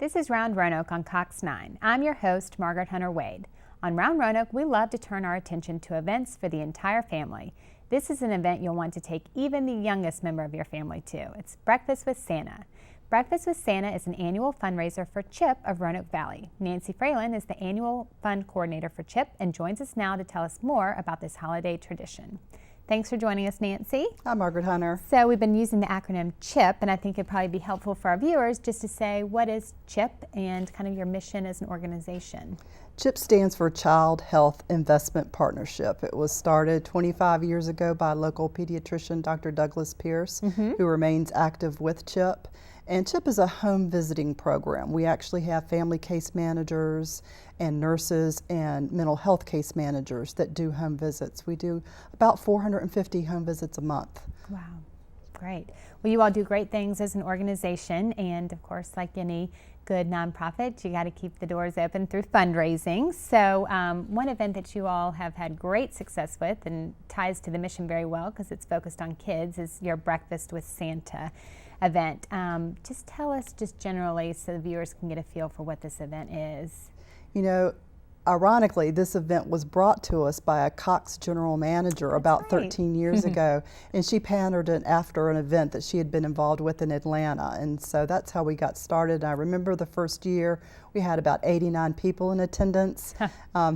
This is Round Roanoke on Cox 9. I'm your host, Margaret Hunter Wade. On Round Roanoke, we love to turn our attention to events for the entire family. This is an event you'll want to take even the youngest member of your family to. It's Breakfast with Santa. Breakfast with Santa is an annual fundraiser for CHIP of Roanoke Valley. Nancy Fralin is the annual fund coordinator for CHIP and joins us now to tell us more about this holiday tradition. Thanks for joining us, Nancy. Hi, Margaret Hunter. So we've been using the acronym CHIP, and I think it'd probably be helpful for our viewers just to say what is CHIP and kind of your mission as an organization. CHIP stands for Child Health Investment Partnership. It was started 25 years ago by local pediatrician Dr. Douglas Pierce, who remains active with CHIP. And CHIP is a home visiting program. We actually have family case managers and nurses and mental health case managers that do home visits. We do about 450 home visits a month. Wow, great. Well, you all do great things as an organization, and of course, like any good nonprofit, you got to keep the doors open through fundraising. So one event that you all have had great success with and ties to the mission very well because it's focused on kids is your Breakfast with Santa event. Just tell us just generally so the viewers can get a feel for what this event is. You know, ironically, this event was brought to us by a Cox general manager about 13 years ago, and she patterned it after an event that she had been involved with in Atlanta, and so that's how we got started. And I remember the first year we had about 89 people in attendance.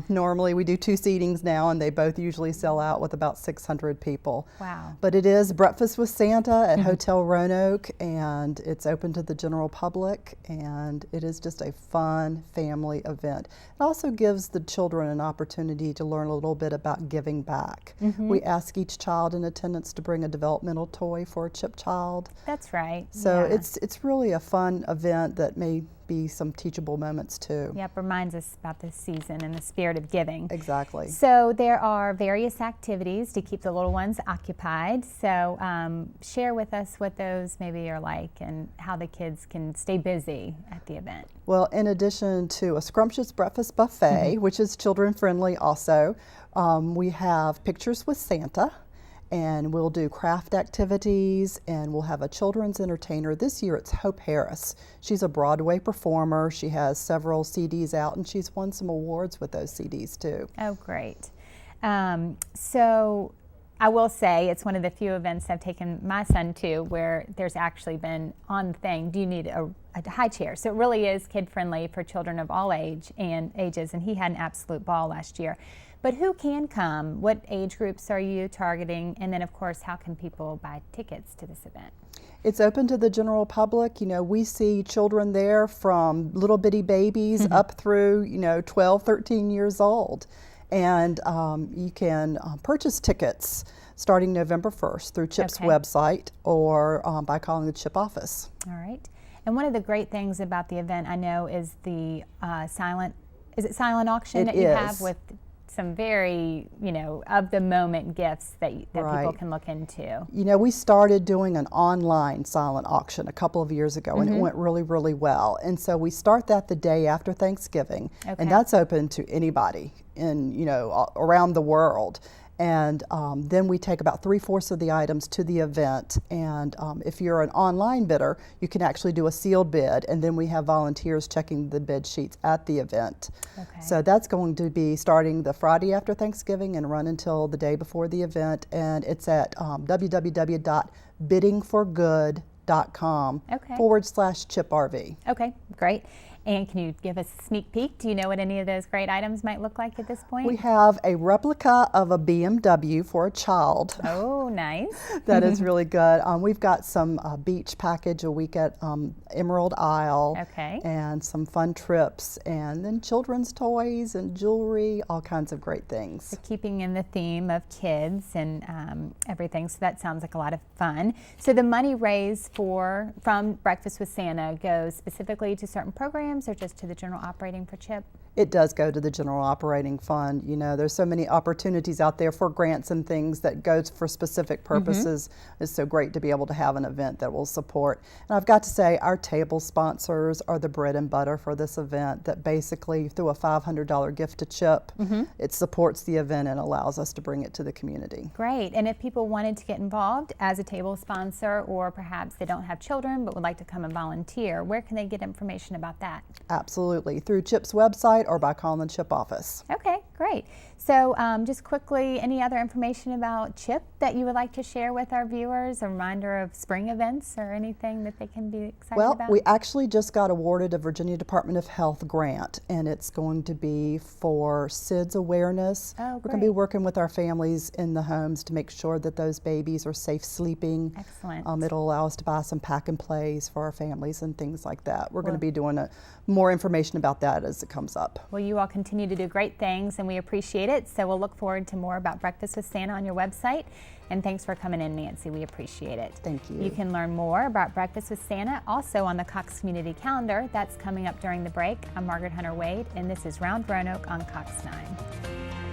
Normally we do 2 seatings now, and they both usually sell out with about 600 people. Wow. But it is Breakfast with Santa at Hotel Roanoke, and it's open to the general public, and it is just a fun family event. It also gives the children an opportunity to learn a little bit about giving back. We ask each child in attendance to bring a developmental toy for a CHIP child. That's right. So yeah. it's really a fun event that may be some teachable moments too. Yep, reminds us about this season and the spirit of giving. Exactly. So there are various activities to keep the little ones occupied. So share with us what those maybe are like and how the kids can stay busy at the event. Well, in addition to a scrumptious breakfast buffet, which is children friendly also, we have Pictures with Santa, and we'll do craft activities, and we'll have a children's entertainer. This year it's Hope Harris. She's a Broadway performer. She has several CDs out, and she's won some awards with those CDs too. Oh, great. So I will say it's one of the few events I've taken my son to where there's actually been on the thing, do you need a high chair? So it really is kid friendly for children of all ages, and he had an absolute ball last year. But who can come? What age groups are you targeting? And then, of course, how can people buy tickets to this event? It's open to the general public. You know, we see children there from little bitty babies up through, 12, 13 years old. And you can purchase tickets starting November 1st through CHIP's website or by calling the CHIP office. All right. And one of the great things about the event, I know, is the silent auction that you have with some very, of the moment gifts that people can look into. You know, we started doing an online silent auction a couple of years ago, and it went really, really well. And so we start that the day after Thanksgiving, and that's open to anybody around the world. And then we take about 3/4 of the items to the event, and if you're an online bidder, you can actually do a sealed bid, and then we have volunteers checking the bid sheets at the event. So that's going to be starting the Friday after Thanksgiving and run until the day before the event, and it's at www.biddingforgood.com/ChipRV. Okay, great. And can you give us a sneak peek? Do you know what any of those great items might look like at this point? We have a replica of a BMW for a child. Oh, nice. That is really good. We've got some beach package a week at Emerald Isle. And some fun trips, and then children's toys and jewelry, all kinds of great things. So keeping in the theme of kids and everything, so that sounds like a lot of fun. So the money raised from Breakfast with Santa goes specifically to certain programs or just to the general operating for CHIP? It does go to the general operating fund. There's so many opportunities out there for grants and things that goes for specific purposes. It's so great to be able to have an event that will support. And I've got to say, our table sponsors are the bread and butter for this event, that basically through a $500 gift to CHIP, it supports the event and allows us to bring it to the community. Great. And if people wanted to get involved as a table sponsor, or perhaps they don't have children but would like to come and volunteer, where can they get information about that? that? Absolutely, through CHIP's website or by calling the CHIP office. Okay, great. So just quickly, any other information about CHIP that you would like to share with our viewers? A reminder of spring events or anything that they can be excited about? Well, we actually just got awarded a Virginia Department of Health grant, and it's going to be for SIDS awareness. Oh, we're going to be working with our families in the homes to make sure that those babies are safe sleeping. Excellent. It'll allow us to buy some pack and plays for our families and things like that. We're going to be doing more information about that as it comes up. Well, you all continue to do great things, and we appreciate it. So we'll look forward to more about Breakfast with Santa on your website. And thanks for coming in, Nancy. We appreciate it. Thank you. You can learn more about Breakfast with Santa also on the Cox Community Calendar. That's coming up during the break. I'm Margaret Hunter Wade, and this is Round Roanoke on Cox 9.